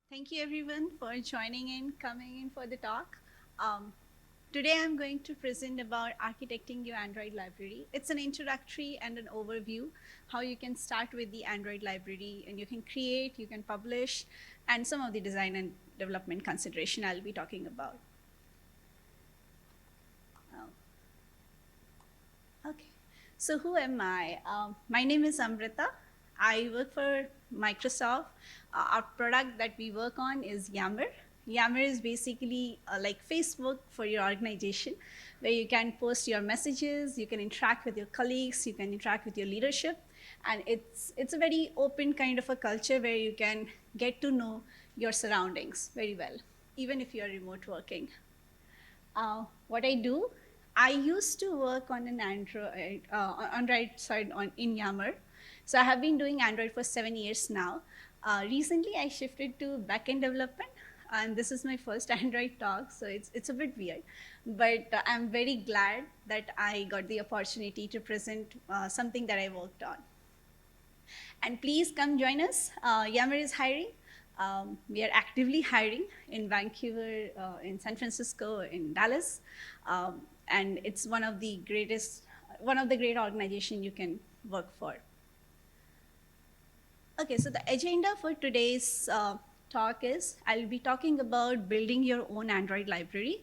Thank you everyone for joining in, coming in for the talk. Um, Today I'm going to present about architecting your Android library. It's an introductory and an overview, how you can start with the Android library and you can create, you can publish, and some of the design and development consideration I'll be talking about. Oh, okay. So who am I? My name is Amrita. I work for Microsoft. Our product that we work on is Yammer. Yammer is basically like Facebook for your organization, where you can post your messages, you can interact with your colleagues, you can interact with your leadership, and it's a very open kind of a culture where you can get to know your surroundings very well, even if you are remote working. What I do, I used to work on an Android side in Yammer. So I have been doing Android for 7 years now. Recently, I shifted to backend development, and this is my first Android talk, so it's a bit weird. But I'm very glad that I got the opportunity to present something that I worked on. And please come join us. Yammer is hiring. We are actively hiring in Vancouver, in San Francisco, in Dallas, and it's one of the great organizations you can work for. Okay, so the agenda for today's talk is I'll be talking about building your own Android library,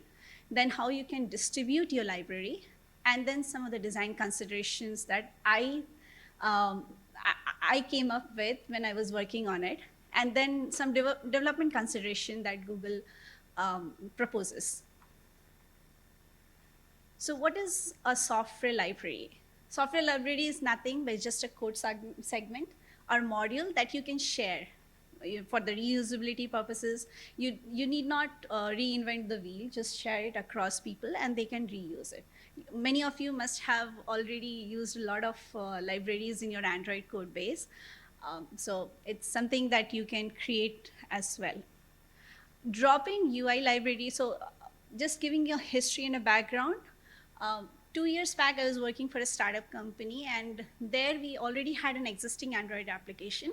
then how you can distribute your library, and then some of the design considerations that um, I came up with when I was working on it, and then some development consideration that Google proposes. So what is a software library? Software library is nothing but just a code segment or module that you can share for the reusability purposes. You need not reinvent the wheel, just share it across people and they can reuse it. Many of you must have already used a lot of libraries in your Android code base. So it's something that you can create as well. Drop-in UI library. So just giving you a history and a background. 2 years back, I was working for a startup company, and there we already had an existing Android application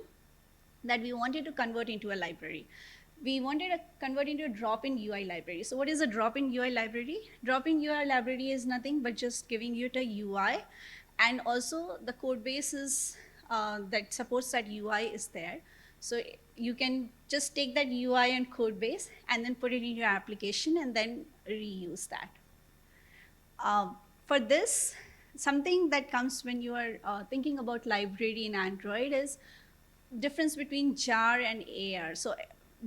that we wanted to convert into a library. We wanted to convert into a drop-in UI library. So what is a drop-in UI library? Drop-in UI library is nothing but just giving you a UI, and also the code base is, that supports that UI is there. So you can just take that UI and code base and then put it in your application and then reuse that. For this, something that comes when you are thinking about library in Android is difference between jar and AR. So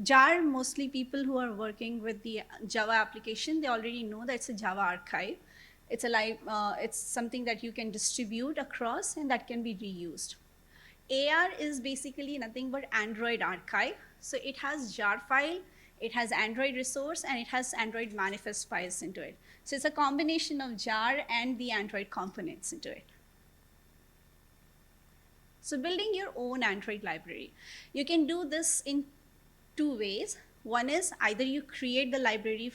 jar, mostly people who are working with the Java application, they already know that it's a Java archive. It's something that you can distribute across and that can be reused. AR is basically nothing but Android archive. So it has jar file, it has Android resource, and it has Android manifest files into it. So it's a combination of jar and the Android components into it. So building your own Android library. You can do this in two ways. One is either you create the library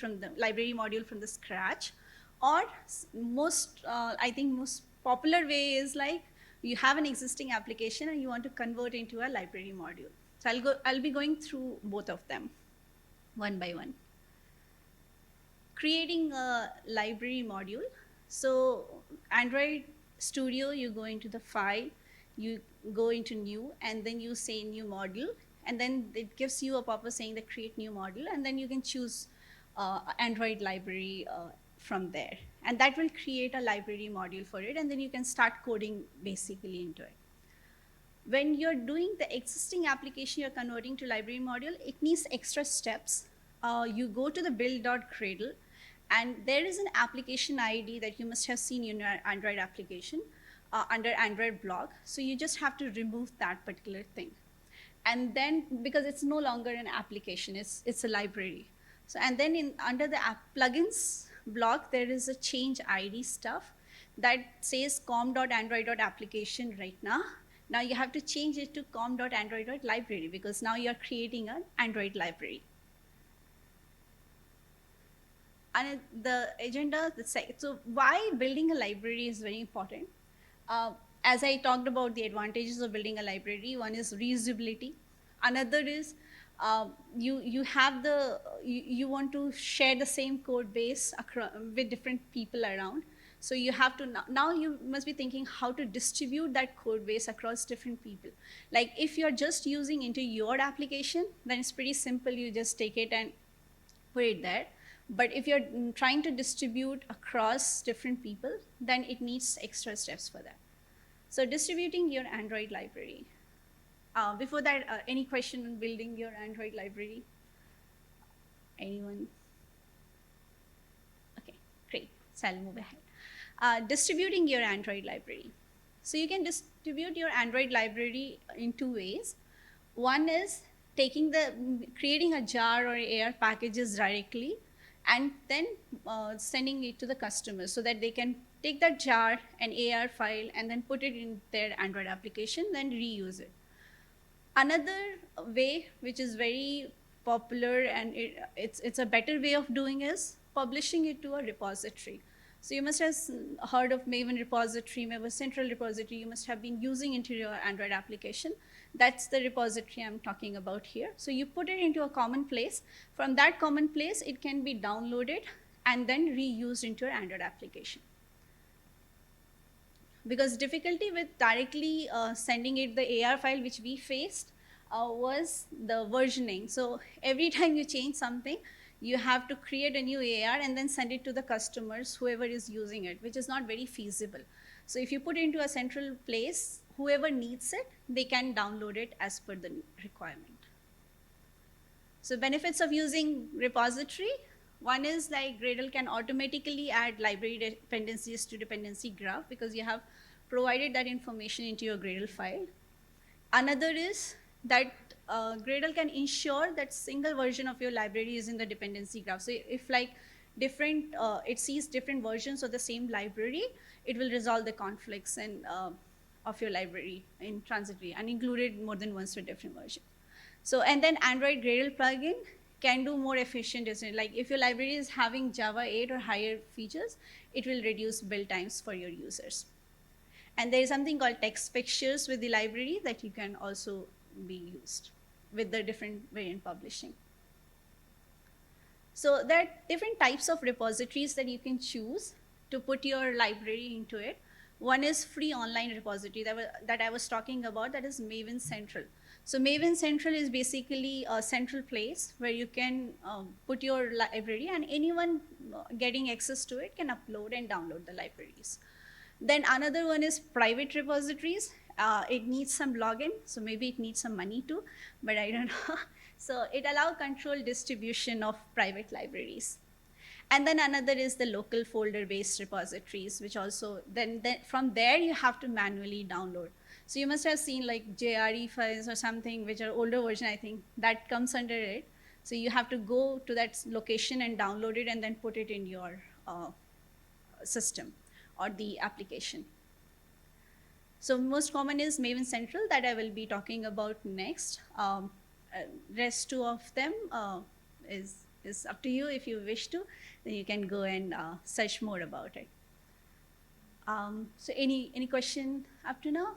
module from the scratch, or I think most popular way is like you have an existing application and you want to convert into a library module. So I'll be going through both of them one by one. Creating a library module. So Android Studio, you go into the file, you go into new, and then you say new module, and then it gives you a pop-up saying that create new module, and then you can choose Android library from there. And that will create a library module for it, and then you can start coding basically into it. When you're doing the existing application you're converting to library module, it needs extra steps. You go to the build.gradle, and there is an application ID that you must have seen in your Android application under Android block. So you just have to remove that particular thing. And then, because it's no longer an application, it's a library. So, and then under the plugins block, there is a change ID stuff that says com.android.application right now. Now you have to change it to com.android.library because now you're creating an Android library. And the agenda, so why building a library is very important. As I talked about the advantages of building a library, one is reusability. Another is You have you want to share the same code base with different people around. So you have to now you must be thinking how to distribute that code base across different people. Like if you're just using into your application, then it's pretty simple. You just take it and put it there. But if you're trying to distribute across different people, then it needs extra steps for that. So distributing your Android library. Before that, any question on building your Android library? Anyone? Okay, great. So I'll move ahead. Distributing your Android library. So you can distribute your Android library in two ways. One is creating a jar or AR packages directly, and then sending it to the customer so that they can take that jar and AR file and then put it in their Android application, then reuse it. Another way, which is very popular and it's a better way of doing, is publishing it to a repository. So you must have heard of Maven repository, Maven Central repository. You must have been using into your Android application. That's the repository I'm talking about here. So you put it into a common place. From that common place, it can be downloaded and then reused into your Android application. Because difficulty with directly sending it the AR file, which we faced, was the versioning. So every time you change something, you have to create a new AR and then send it to the customers, whoever is using it, which is not very feasible. So if you put it into a central place, whoever needs it, they can download it as per the requirement. So benefits of using repository. One is like Gradle can automatically add library dependencies to dependency graph because you have provided that information into your Gradle file. Another is that Gradle can ensure that single version of your library is in the dependency graph. So if like it sees different versions of the same library, it will resolve the conflicts of your library in transitory and include it more than once for different version. So, and then Android Gradle plugin can do more efficient design. Like if your library is having Java 8 or higher features, it will reduce build times for your users. And there is something called text fixtures with the library that you can also be used with the different variant publishing. So there are different types of repositories that you can choose to put your library into it. One is free online repository that I was talking about, that is Maven Central. So Maven Central is basically a central place where you can put your library, and anyone getting access to it can upload and download the libraries. Then another one is private repositories. It needs some login, so maybe it needs some money too, but I don't know. So it allows controlled distribution of private libraries. And then another is the local folder-based repositories, which also, then from there you have to manually download. So you must have seen like JRE files or something, which are older version, I think, that comes under it. So you have to go to that location and download it and then put it in your system or the application. So most common is Maven Central that I will be talking about next. Rest two of them is up to you. If you wish to, then you can go and search more about it. So any question up to now?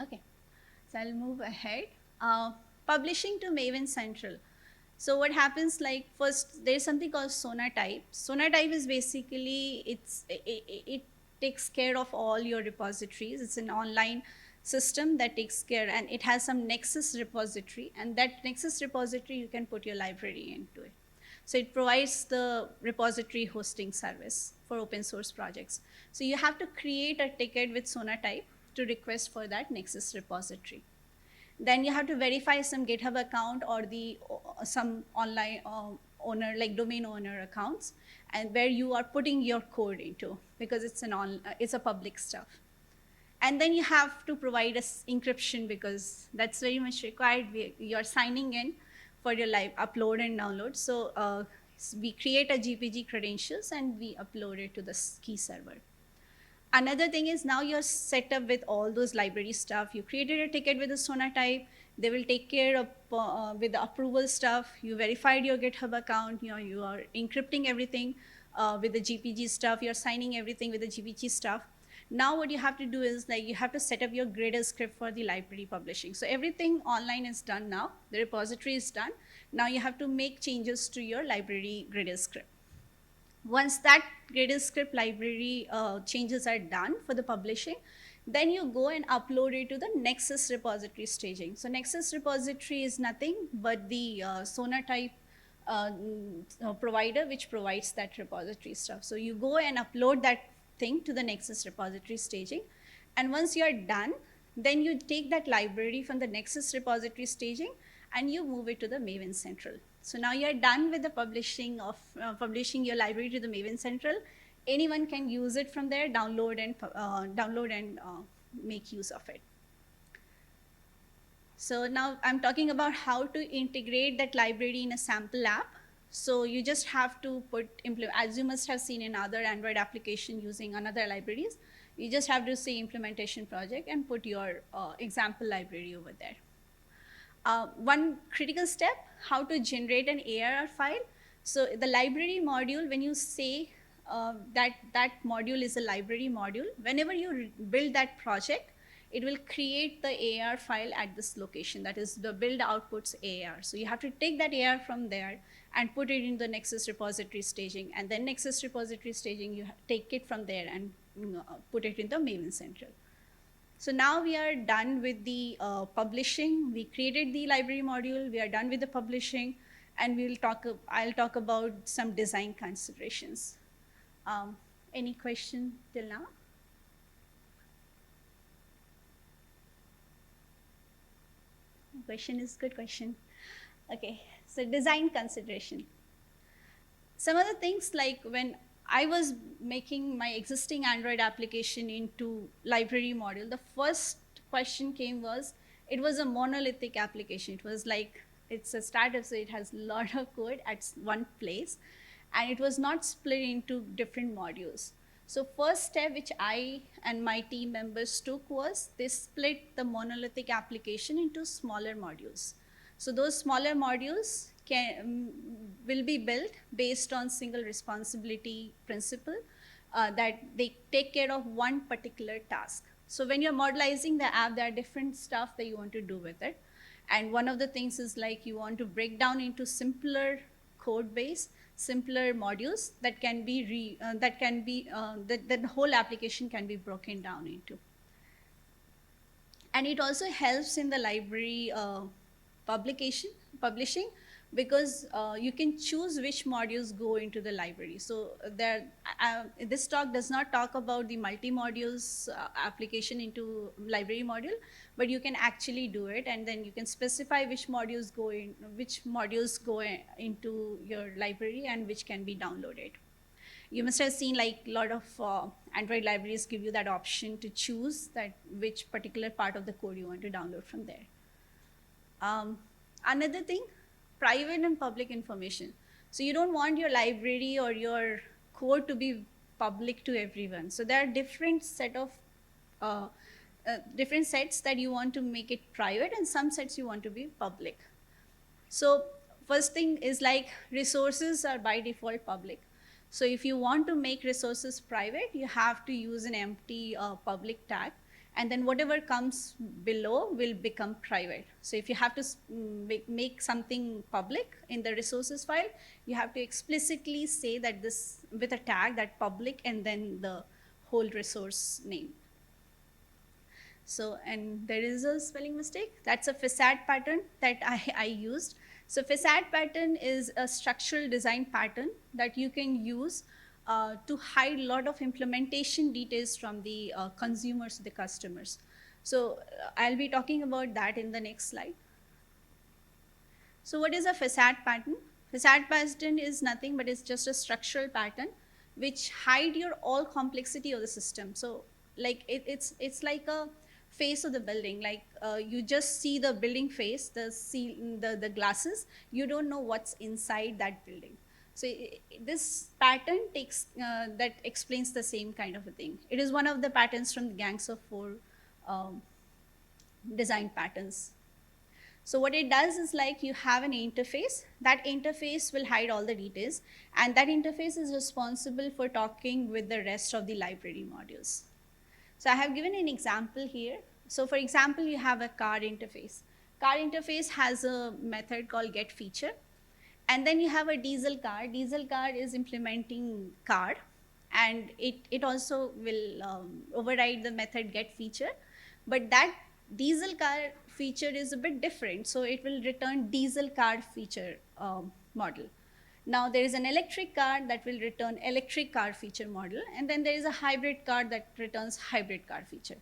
Okay, so I'll move ahead. Publishing to Maven Central. So what happens, like first there's something called Sonatype. Sonatype is basically, it takes care of all your repositories. It's an online system that takes care, and it has some Nexus repository, and that Nexus repository you can put your library into it. So it provides the repository hosting service for open source projects. So you have to create a ticket with Sonatype to request for that Nexus repository. Then you have to verify some GitHub account or some online owner, like domain owner accounts, and where you are putting your code into, because it's a public stuff. And then you have to provide us encryption, because that's very much required. You're signing in for your live upload and download. So we create a GPG credentials and we upload it to the key server. Another thing is, now you're set up with all those library stuff. You created a ticket with the Sonatype. They will take care of with the approval stuff. You verified your GitHub account. You are encrypting everything with the GPG stuff. You're signing everything with the GPG stuff. Now what you have to do is like you have to set up your Gradle script for the library publishing. So everything online is done now. The repository is done. Now you have to make changes to your library Gradle script. Once that Gradle script library changes are done for the publishing, then you go and upload it to the Nexus repository staging. So Nexus repository is nothing but the Sonatype provider which provides that repository stuff. So you go and upload that thing to the Nexus repository staging, and once you are done, then you take that library from the Nexus repository staging and you move it to the Maven Central. So now you are done with the publishing your library to the Maven Central. Anyone can use it from there, download and make use of it. So now I'm talking about how to integrate that library in a sample app. So you just have to as you must have seen in other Android application using another libraries, you just have to say implementation project and put your example library over there. One critical step, how to generate an ARR file. So the library module, when you say that module is a library module, whenever you build that project, it will create the AR file at this location, that is the build outputs AR. So you have to take that AR from there and put it in the Nexus repository staging, and then Nexus repository staging, you take it from there and put it in the Maven Central. So now we are done with the publishing. We created the library module, we are done with the publishing, and I'll talk about some design considerations. Any question till now? Question is good question. Okay, so design consideration. Some of the things, like when I was making my existing Android application into library module, the first question came was, it was a monolithic application. It was like, it's a startup, so it has a lot of code at one place, and it was not split into different modules. So first step which I and my team members took was they split the monolithic application into smaller modules. So those smaller modules will be built based on single responsibility principle, that they take care of one particular task. So when you're modelizing the app, there are different stuff that you want to do with it. And one of the things is like you want to break down into simpler code base, simpler modules that can be that the whole application can be broken down into. And it also helps in the library publishing, because you can choose which modules go into the library. So this talk does not talk about the multi-modules application into library module, but you can actually do it, and then you can specify which modules go into your library and which can be downloaded. You must have seen like a lot of Android libraries give you that option to choose that which particular part of the code you want to download from there. Another thing, private and public information. So you don't want your library or your code to be public to everyone. So there are different sets that you want to make it private, and some sets you want to be public. So first thing is like resources are by default public. So if you want to make resources private, you have to use an empty public tag, and then whatever comes below will become private. So if you have to make something public in the resources file, you have to explicitly say that this with a tag, that public, and then the whole resource name. So, and there is a spelling mistake. That's a facade pattern that I used. So facade pattern is a structural design pattern that you can use to hide a lot of implementation details from the consumers, the customers. So I'll be talking about that in the next slide. So what is a facade pattern? Facade pattern is nothing but it's just a structural pattern which hide your all complexity of the system. So like it's like a face of the building, like you just see the building face, the glasses, you don't know what's inside that building. So this pattern takes that explains the same kind of a thing. It is one of the patterns from the Gangs of Four design patterns. So what it does is like you have an interface. That interface will hide all the details, and that interface is responsible for talking with the rest of the library modules. So I have given an example here. So for example, you have a car interface. Car interface has a method called get feature. And then you have a diesel car. Diesel car is implementing car, and it also will override the method get feature. But that diesel car feature is a bit different. So it will return diesel car feature model. Now there is an electric car that will return electric car feature model, and then there is a hybrid car that returns hybrid car feature.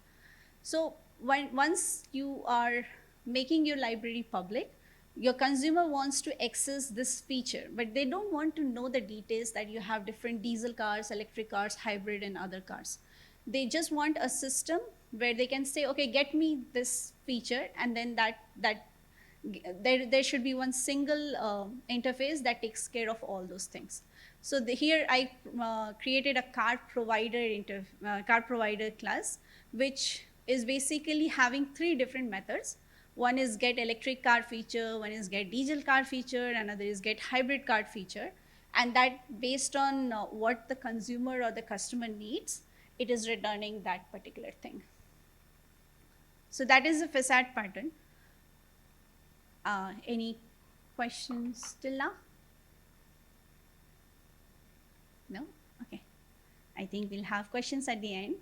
So once you are making your library public, your consumer wants to access this feature, but they don't want to know the details that you have different diesel cars, electric cars, hybrid, and other cars. They just want a system where they can say, okay, get me this feature, and then there should be one single interface that takes care of all those things. So here I created a car provider class, which is basically having three different methods. One is get electric car feature, one is get diesel car feature, another is get hybrid car feature. And that based on what the consumer or the customer needs, it is returning that particular thing. So that is the facade pattern. Any questions till now? No? Okay. I think we'll have questions at the end.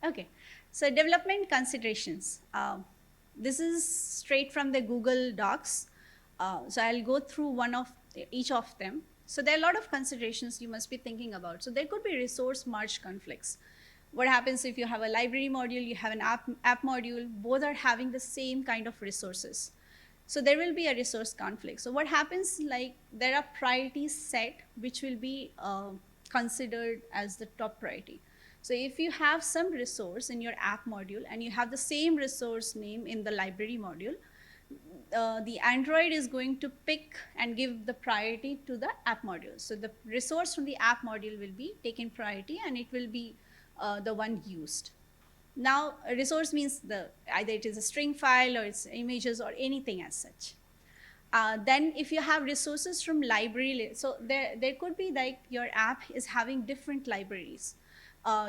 Okay. So development considerations. This is straight from the Google Docs. So I'll go through each of them. So there are a lot of considerations you must be thinking about. So there could be resource merge conflicts. What happens if you have a library module, you have an app module, both are having the same kind of resources. So there will be a resource conflict. So what happens, like there are priorities set which will be considered as the top priority. So if you have some resource in your app module and you have the same resource name in the library module, the Android is going to pick and give the priority to the app module. So the resource from the app module will be taken priority, and it will be the one used. Now, a resource means either it is a string file or it's images or anything as such. Then if you have resources from library, so there could be like your app is having different libraries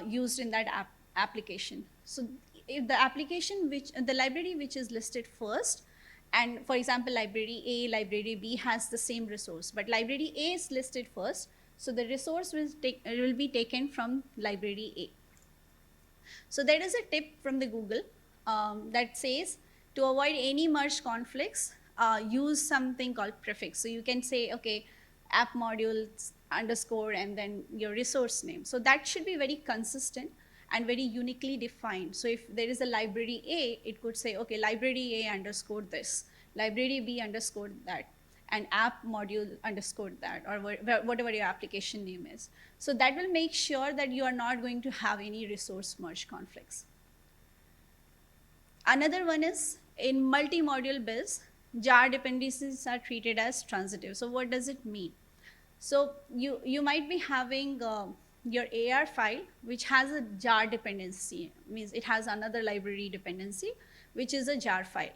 used in that application. So if the library which is listed first, and for example, library A, library B has the same resource, but library A is listed first, so the resource will be taken from library A. So there is a tip from the Google that says to avoid any merge conflicts, use something called prefix. So you can say, okay, app modules underscore and then your resource name. So that should be very consistent and very uniquely defined. So if there is a library A, it could say, okay, library A underscore this, library B underscore that, and app module underscore that, or whatever your application name is. So that will make sure that you are not going to have any resource merge conflicts. Another one is in multi-module builds, jar dependencies are treated as transitive. So what does it mean? So you might be having your AR file, which has a jar dependency, means it has another library dependency, which is a jar file.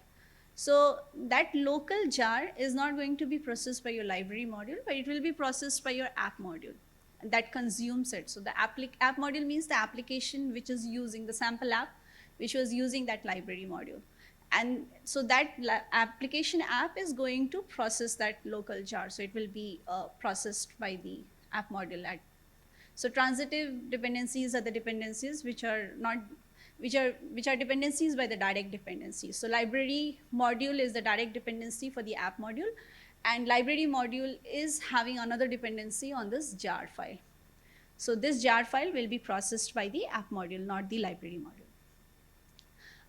So that local jar is not going to be processed by your library module, but it will be processed by your app module that consumes it. So the app module means the application which is using the sample app, which was using that library module. And so that application app is going to process that local jar. So it will be processed by the app module. So transitive dependencies are the dependencies which are dependencies by the direct dependencies. So library module is the direct dependency for the app module, and library module is having another dependency on this jar file. So this jar file will be processed by the app module, not the library module.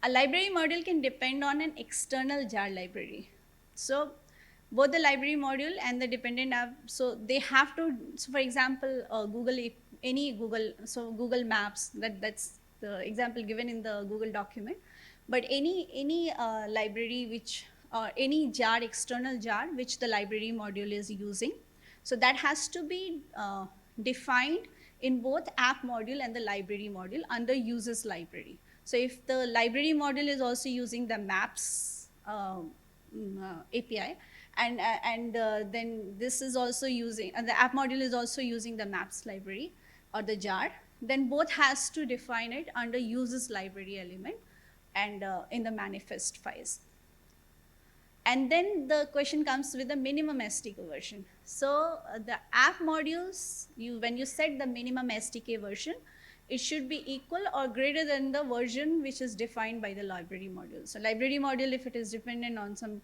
A library module can depend on an external jar library. So both the library module and the dependent app, so they have to, so for example, Google Maps, that's the example given in the Google document, but any library which, or any jar, external jar, which the library module is using, so that has to be defined in both app module and the library module under users library. So if the library module is also using the maps API, and then this is also using, and the app module is also using the maps library or the jar, then both has to define it under uses library element and in the manifest files. And then the question comes with the minimum SDK version. So the app modules, when you set the minimum SDK version, it should be equal or greater than the version which is defined by the library module. So library module, if it is dependent on some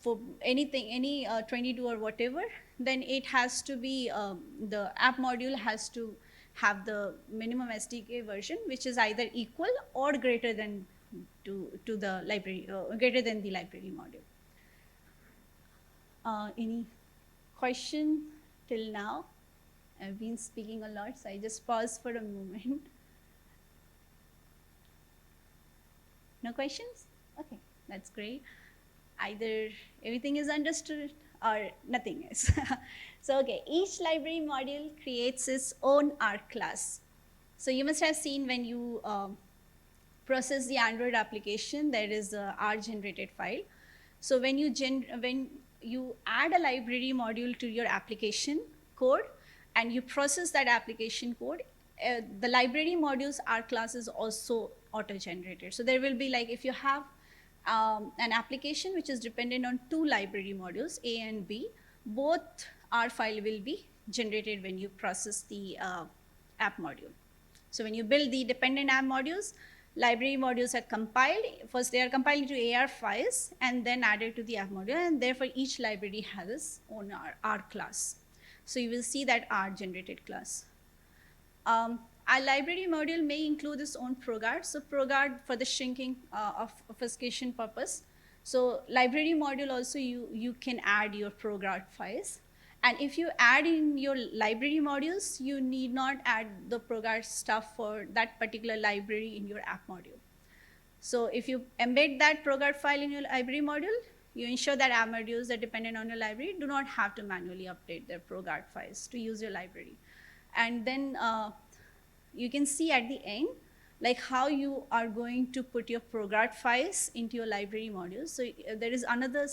for anything, any 22 or whatever, then it has to be, the app module has to have the minimum SDK version, which is either equal or greater than to the library, greater than the library module. Any question till now? I've been speaking a lot, so I just pause for a moment. No questions? Okay, that's great. Either everything is understood or nothing is. So, okay, each library module creates its own R class. So you must have seen when you process the Android application, there is a R generated file. So when you add a library module to your application code and you process that application code, the library modules R class is also auto-generated. So there will be, like, if you have an application which is dependent on two library modules, A and B, both R file will be generated when you process the app module. So when you build the dependent app modules, library modules are compiled. First, they are compiled into AR files and then added to the app module, and therefore each library has its own R class. So you will see that R generated class. Our library module may include its own ProGuard. So ProGuard for the shrinking of obfuscation purpose. So library module also you can add your ProGuard files. And if you add in your library modules, you need not add the ProGuard stuff for that particular library in your app module. So if you embed that ProGuard file in your library module, you ensure that app modules that dependent on your library do not have to manually update their ProGuard files to use your library. And then you can see at the end, like, how you are going to put your ProGuard files into your library modules. So there is another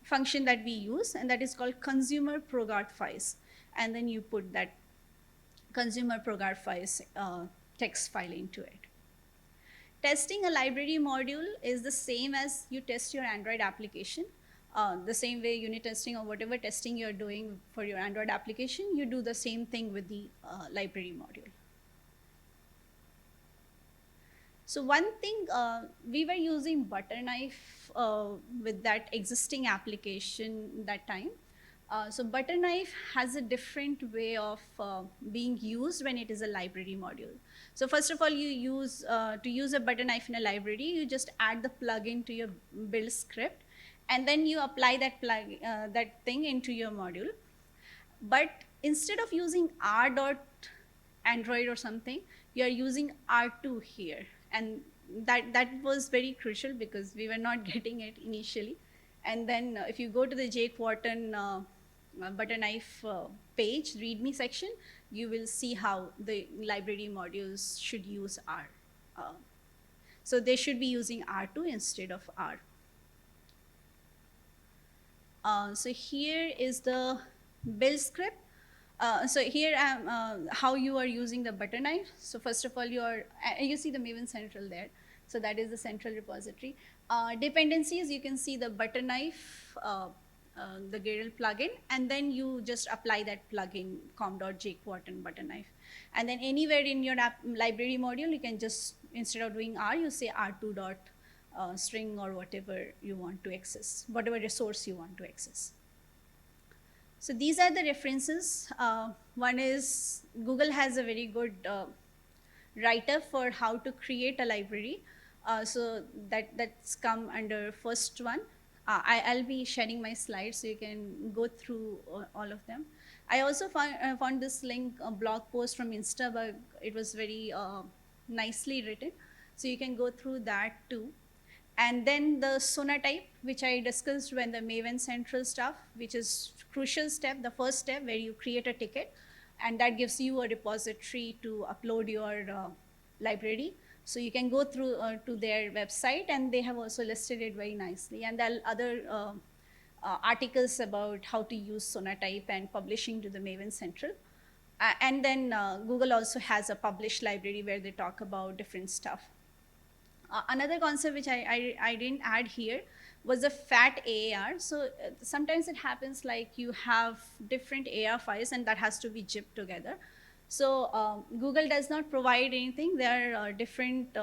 function that we use, and that is called consumer ProGuard files. And then you put that consumer ProGuard files text file into it. Testing a library module is the same as you test your Android application. The same way unit testing or whatever testing you're doing for your Android application, you do the same thing with the library module. So one thing, we were using Butterknife with that existing application that time. So Butterknife has a different way of being used when it is a library module. So first of all, you use, to use a Butterknife in a library, you just add the plugin to your build script, and then you apply that that thing into your module. But instead of using r.android or something, you are using R2 here. And that was very crucial because we were not getting it initially. And then if you go to the Jake Wharton Butterknife page, README section, you will see how the library modules should use R. So they should be using R2 instead of R. So here is the build script. So here how you are using the Butterknife. So first of all, you see the Maven Central there. So that is the central repository. Dependencies, you can see the Butterknife, the Gradle plugin, and then you just apply that plugin com.jakewharton Butterknife. And then anywhere in your app library module, you can just, instead of doing R, you say R2 dot string or whatever you want to access, whatever resource you want to access. So these are the references. One is Google has a very good write-up for how to create a library. So that's come under first one. I'll be sharing my slides so you can go through all of them. I also found this link, a blog post from Instabug. It was very nicely written. So you can go through that too. And then the Sonatype, which I discussed when the Maven Central stuff, which is crucial step, the first step where you create a ticket, and that gives you a repository to upload your library. So you can go through to their website, and they have also listed it very nicely. And there are other articles about how to use Sonatype and publishing to the Maven Central. And then Google also has a published library where they talk about different stuff. Another concept which I didn't add here was the fat AAR. So sometimes it happens like you have different AR files and that has to be zipped together. So Google does not provide anything. There are different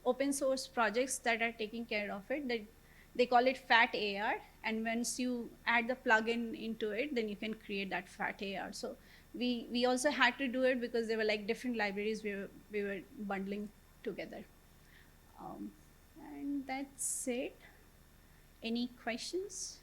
open source projects that are taking care of it. They call it fat AR, and once you add the plugin into it, then you can create that fat AR. So we also had to do it because there were like different libraries we were bundling together. And that's it. Any questions?